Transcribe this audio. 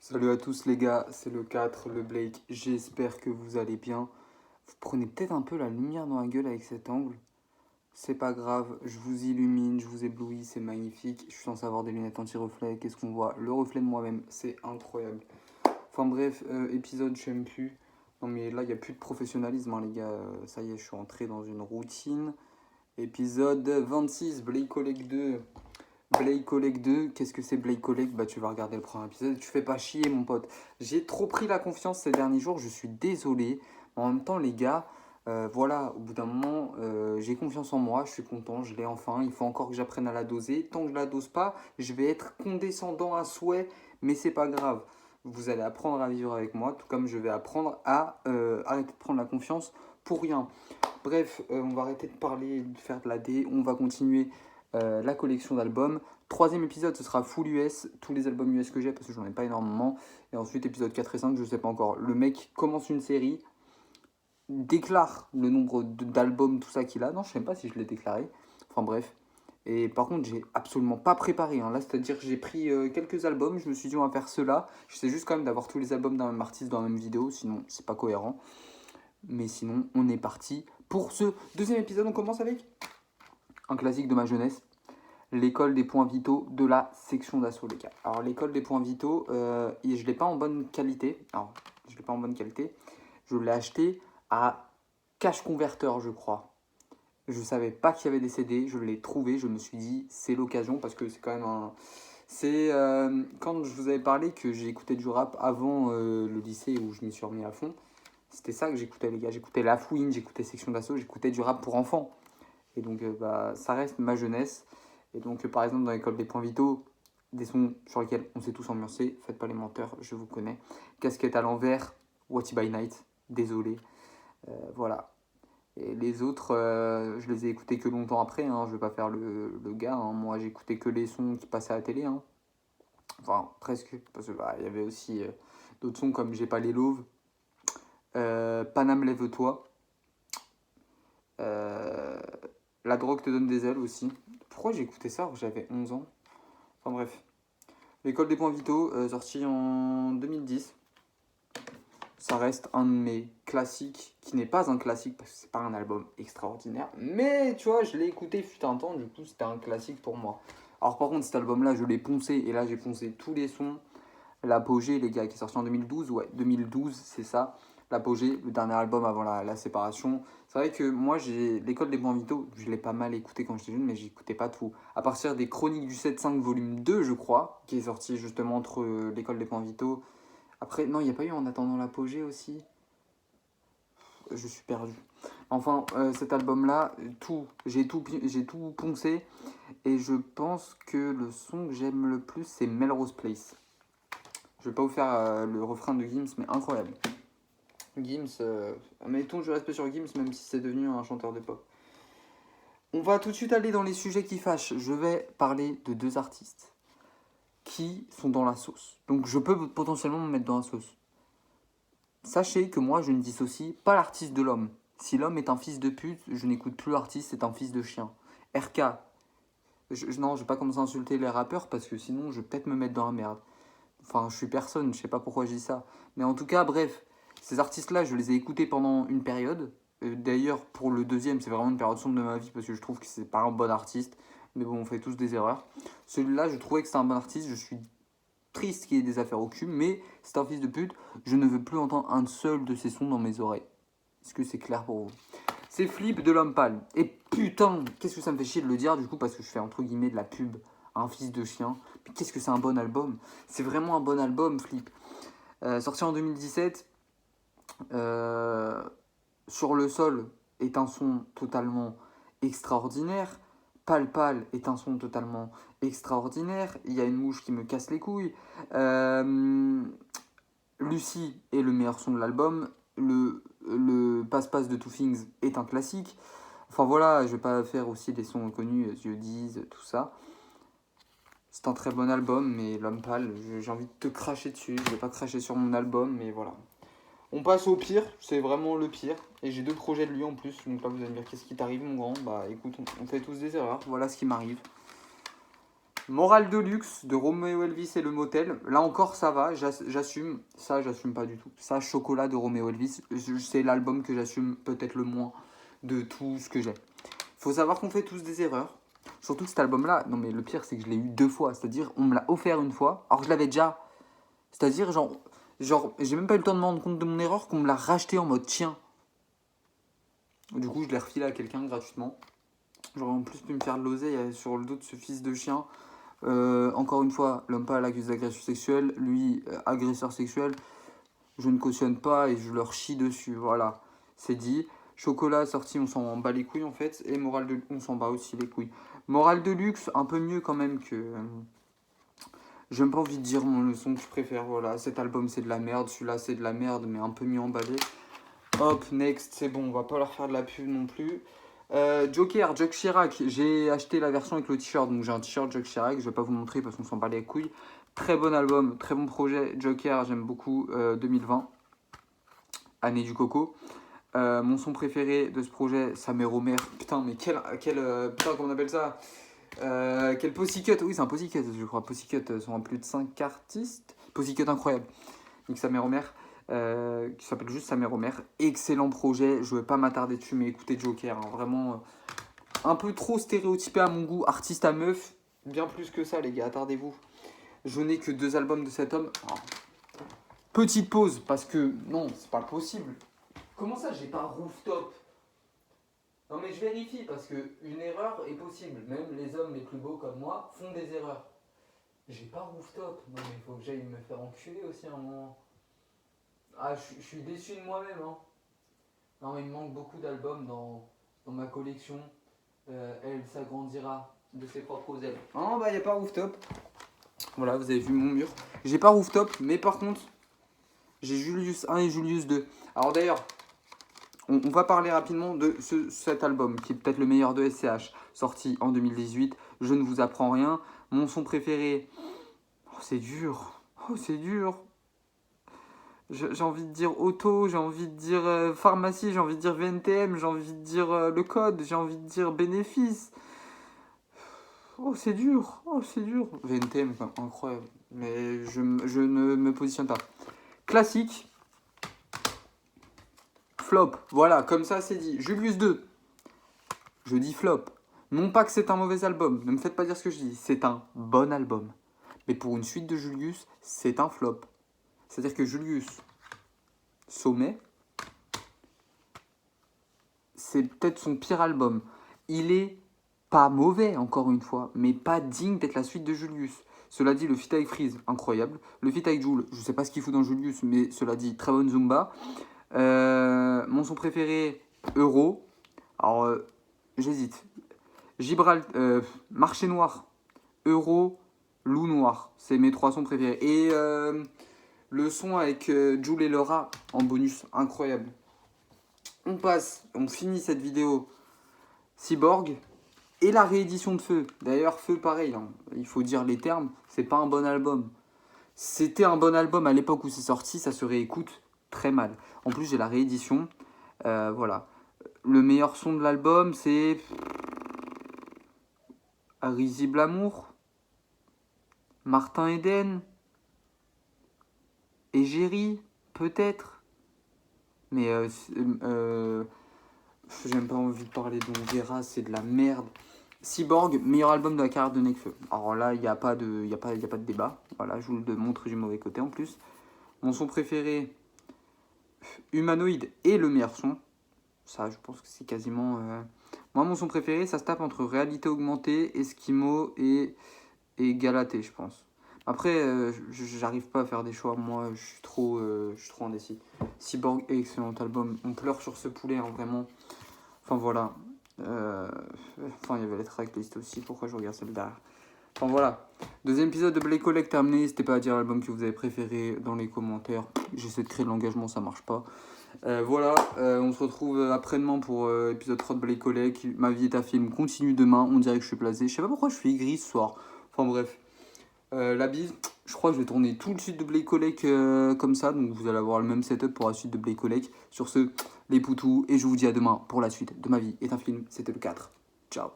Salut à tous les gars, c'est le 4, le Blake, j'espère que vous allez bien. Vous prenez peut-être un peu la lumière dans la gueule avec cet angle. C'est pas grave, je vous illumine, je vous éblouis, c'est magnifique. Je suis censé avoir des lunettes anti-reflet, qu'est-ce qu'on voit? Le reflet de moi-même, c'est incroyable. Enfin bref, épisode, je sais plus. Non mais là, il n'y a plus de professionnalisme, hein, les gars. Ça y est, je suis entré dans une routine. Épisode 26, Blake Collect 2. Blake Collect 2, qu'est-ce que c'est Blake Collect? Bah tu vas regarder le premier épisode, tu fais pas chier mon pote. J'ai trop pris la confiance ces derniers jours, je suis désolé. En même temps les gars, voilà, au bout d'un moment, j'ai confiance en moi, je suis content, je l'ai enfin. Il faut encore que j'apprenne à la doser. Tant que je la dose pas, je vais être condescendant à souhait, mais c'est pas grave. Vous allez apprendre à vivre avec moi, tout comme je vais apprendre à arrêter de prendre la confiance pour rien. Bref, on va arrêter de parler, de faire de la D, on va continuer la collection d'albums. Troisième épisode, ce sera full US, tous les albums US que j'ai, parce que j'en ai pas énormément. Et ensuite, épisode 4 et 5, je sais pas encore. Le mec commence une série, déclare le nombre d'albums, tout ça qu'il a. Non, je sais même pas si je l'ai déclaré. Enfin bref. Et par contre, j'ai absolument pas préparé, hein. Là, c'est-à-dire que j'ai pris quelques albums, je me suis dit on va faire cela. J'essaie juste quand même d'avoir tous les albums d'un même artiste dans la même vidéo, sinon c'est pas cohérent. Mais sinon, on est parti pour ce deuxième épisode. On commence avec un classique de ma jeunesse, l'école des points vitaux de la section d'assaut, les gars. Alors, l'école des points vitaux, je ne l'ai pas en bonne qualité. Alors, je l'ai pas en bonne qualité. Je l'ai acheté à Cash Converter, je crois. Je ne savais pas qu'il y avait des CD. Je l'ai trouvé. Je me suis dit, c'est l'occasion parce que c'est quand même un. C'est quand je vous avais parlé que j'ai écouté du rap avant le lycée où je m'y suis remis à fond. C'était ça que j'écoutais, les gars. J'écoutais La Fouine, j'écoutais Section d'Assaut, j'écoutais du rap pour enfants. Et donc, bah, ça reste ma jeunesse. Et donc, par exemple, dans l'école des points vitaux, des sons sur lesquels on s'est tous ambiancés. Faites pas les menteurs, je vous connais. Casquette à l'envers, What by Night, désolé. Voilà. Et les autres, je les ai écoutés que longtemps après. Hein. Je vais pas faire le gars. Hein. Moi, j'ai écouté que les sons qui passaient à la télé. Hein. Enfin, presque. Parce qu'il bah, y avait aussi d'autres sons comme J'ai pas les loaves. Paname lève-toi. Euh, La drogue te donne des ailes aussi. Pourquoi j'ai écouté ça alors que j'avais 11 ans? Enfin bref. L'école des points vitaux, sorti en 2010. Ça reste un de mes classiques, qui n'est pas un classique parce que c'est pas un album extraordinaire. Mais tu vois, je l'ai écouté fut un temps, du coup c'était un classique pour moi. Alors par contre cet album-là, je l'ai poncé et là j'ai poncé tous les sons. L'Apogée, les gars, qui est sorti en 2012, ouais, 2012, c'est ça. L'Apogée, le dernier album avant la séparation. C'est vrai que moi, j'ai l'école des points vitaux, je l'ai pas mal écouté quand j'étais jeune, mais j'écoutais pas tout. À partir des Chroniques du 7-5 volume 2, je crois, qui est sorti justement entre l'école des points vitaux. Après, non, il n'y a pas eu En attendant l'Apogée aussi. Je suis perdu. Enfin, cet album-là, j'ai tout poncé. Et je pense que le son que j'aime le plus, c'est Melrose Place. Je vais pas vous faire le refrain de Gims, mais incroyable. Gims, mettons du respect sur Gims, même si c'est devenu un chanteur de pop. On va tout de suite aller dans les sujets qui fâchent. Je vais parler de deux artistes qui sont dans la sauce. Donc je peux potentiellement me mettre dans la sauce. Sachez que moi, je ne dissocie pas l'artiste de l'homme. Si l'homme est un fils de pute, je n'écoute plus l'artiste, c'est un fils de chien. RK, non, je vais pas commencer à insulter les rappeurs parce que sinon, je vais peut-être me mettre dans la merde. Enfin, je suis personne, je sais pas pourquoi je dis ça. Mais en tout cas, bref, ces artistes-là, je les ai écoutés pendant une période. D'ailleurs, pour le deuxième, c'est vraiment une période sombre de ma vie parce que je trouve que c'est pas un bon artiste. Mais bon, on fait tous des erreurs. Celui-là, je trouvais que c'était un bon artiste. Je suis triste qu'il y ait des affaires au cul, mais c'est un fils de pute. Je ne veux plus entendre un seul de ses sons dans mes oreilles. Est-ce que c'est clair pour vous? C'est Flip de l'Homme Pâle. Et putain, qu'est-ce que ça me fait chier de le dire du coup parce que je fais entre guillemets de la pub à un fils de chien. Mais qu'est-ce que c'est un bon album? C'est vraiment un bon album, Flip. Sorti en 2017, Sur le sol est un son totalement extraordinaire. Pal Pal est un son totalement extraordinaire. Il y a une mouche qui me casse les couilles. Lucie est le meilleur son de l'album. Le Passe-Passe de Two Things est un classique. Enfin voilà, je vais pas faire aussi des sons connus, Dieu dise, tout ça. C'est un très bon album, mais L'Homme Pâle, j'ai envie de te cracher dessus. Je vais pas cracher sur mon album, mais voilà. On passe au pire, c'est vraiment le pire. Et j'ai deux projets de lui en plus. Donc là, vous allez me dire, qu'est-ce qui t'arrive, mon grand? Bah écoute, on fait tous des erreurs. Voilà ce qui m'arrive. Morale de luxe de Romeo Elvis et le motel. Là encore, ça va, j'assume. Ça, j'assume pas du tout. Ça, Chocolat de Romeo Elvis, c'est l'album que j'assume peut-être le moins de tout ce que j'ai. Faut savoir qu'on fait tous des erreurs. Surtout que cet album-là, non mais le pire, c'est que je l'ai eu 2 fois. C'est-à-dire, on me l'a offert une fois, alors que je l'avais déjà. C'est-à-dire, genre j'ai même pas eu le temps de me rendre compte de mon erreur qu'on me l'a racheté en mode tien. Du coup, je l'ai refilé à quelqu'un gratuitement. J'aurais en plus pu me faire de l'oseille sur le dos de ce fils de chien. Encore une fois, l'homme pâle accusé d'agression sexuelle, lui, agresseur sexuel, je ne cautionne pas et je leur chie dessus. Voilà, c'est dit. Chocolat sorti, on s'en bat les couilles en fait. Et morale de on s'en bat aussi les couilles. Morale de luxe, un peu mieux quand même que. J'ai même pas envie de dire le son que je préfère. Voilà, cet album c'est de la merde, celui-là c'est de la merde, mais un peu mieux emballé. Hop, next, c'est bon, on va pas leur faire de la pub non plus. Joker, Jacques Chirac, j'ai acheté la version avec le t-shirt, donc j'ai un t-shirt Jacques Chirac, je vais pas vous montrer parce qu'on s'en bat les couilles. Très bon album, très bon projet, Joker, j'aime beaucoup, 2020, année du coco. Mon son préféré de ce projet, Samer Omer, putain, mais putain, comment on appelle ça, quel Pussycut, oui c'est un Pussycut, je crois, Pussycut sont en plus de 5 artistes, Pussycut incroyable, donc Samer Omer. Qui s'appelle juste Samer Omer. Excellent projet, je ne vais pas m'attarder dessus, mais écoutez Joker, hein, vraiment un peu trop stéréotypé à mon goût, artiste à meuf, bien plus que ça les gars, attardez-vous. Je n'ai que 2 albums de cet homme. Oh. Petite pause, parce que non, c'est pas possible. Comment ça j'ai pas rooftop? Non mais je vérifie, parce que une erreur est possible, même les hommes les plus beaux comme moi font des erreurs. J'ai pas rooftop, non mais il faut que j'aille me faire enculer aussi à un moment. Ah, je suis déçu de moi-même. Hein. Non, mais il me manque beaucoup d'albums dans ma collection. Elle s'agrandira de ses propres ailes. Ah, bah, il n'y a pas rooftop. Voilà, vous avez vu mon mur. J'ai pas rooftop, mais par contre, j'ai Julius 1 et Julius 2. Alors d'ailleurs, on va parler rapidement de cet album, qui est peut-être le meilleur de SCH, sorti en 2018. Je ne vous apprends rien. Mon son préféré. Oh, c'est dur. Oh, c'est dur. J'ai envie de dire auto, j'ai envie de dire pharmacie, j'ai envie de dire VNTM, j'ai envie de dire le code, j'ai envie de dire bénéfice. Oh, c'est dur, oh, c'est dur. VNTM, incroyable. Mais je ne me positionne pas. Classique. Flop. Voilà, comme ça c'est dit. Julius 2. Je dis flop. Non pas que c'est un mauvais album, ne me faites pas dire ce que je dis. C'est un bon album. Mais pour une suite de Julius, c'est un flop. C'est-à-dire que Julius Sommet, c'est peut-être son pire album. Il est pas mauvais, encore une fois, mais pas digne d'être la suite de Julius. Cela dit, le feat avec Freeze, incroyable. Le feat avec Jul, je sais pas ce qu'il fout dans Julius, mais cela dit, très bonne Zumba. Mon son préféré, Euro. Alors, j'hésite. Marché Noir, Euro, Loup Noir. C'est mes 3 sons préférés. Et le son avec Jul et Laura en bonus, incroyable. On finit cette vidéo Cyborg et la réédition de Feu. D'ailleurs, Feu, pareil, hein, il faut dire les termes, c'est pas un bon album. C'était un bon album à l'époque où c'est sorti, ça se réécoute très mal. En plus, j'ai la réédition. Voilà. Le meilleur son de l'album, c'est Risible Amour, Martin Eden, Égérie, peut-être. Mais j'ai même pas envie de parler de On verra, c'est de la merde. Cyborg, meilleur album de la carrière de Nekfeu. Alors là, il n'y a, pas de débat. Voilà, je vous le montre du mauvais côté en plus. Mon son préféré, Humanoïde, est le meilleur son. Ça, je pense que c'est quasiment... Moi, mon son préféré, ça se tape entre Réalité Augmentée, Eskimo et Galatée, je pense. Après, j'arrive pas à faire des choix. Moi, je suis trop indécis. Cyborg, excellent album. On pleure sur ce poulet, hein, vraiment. Enfin, voilà. Enfin, il y avait la tracklist aussi. Pourquoi je regarde celle-là? Enfin, voilà. Deuxième épisode de Blake Collect terminé. N'hésitez pas à dire l'album que vous avez préféré dans les commentaires. J'essaie de créer de l'engagement, ça marche pas. Voilà, on se retrouve après-demain pour épisode 3 de Blake Collect. Ma vie est un film continue demain. On dirait que je suis blasé. Je sais pas pourquoi je suis aigri ce soir. Enfin, bref. La bise, je crois que je vais tourner tout le suite de Blake Collect comme ça, donc vous allez avoir le même setup pour la suite de Blake Collect. Sur ce, les poutous, et je vous dis à demain pour la suite de Ma vie est un film, c'était le 4. Ciao.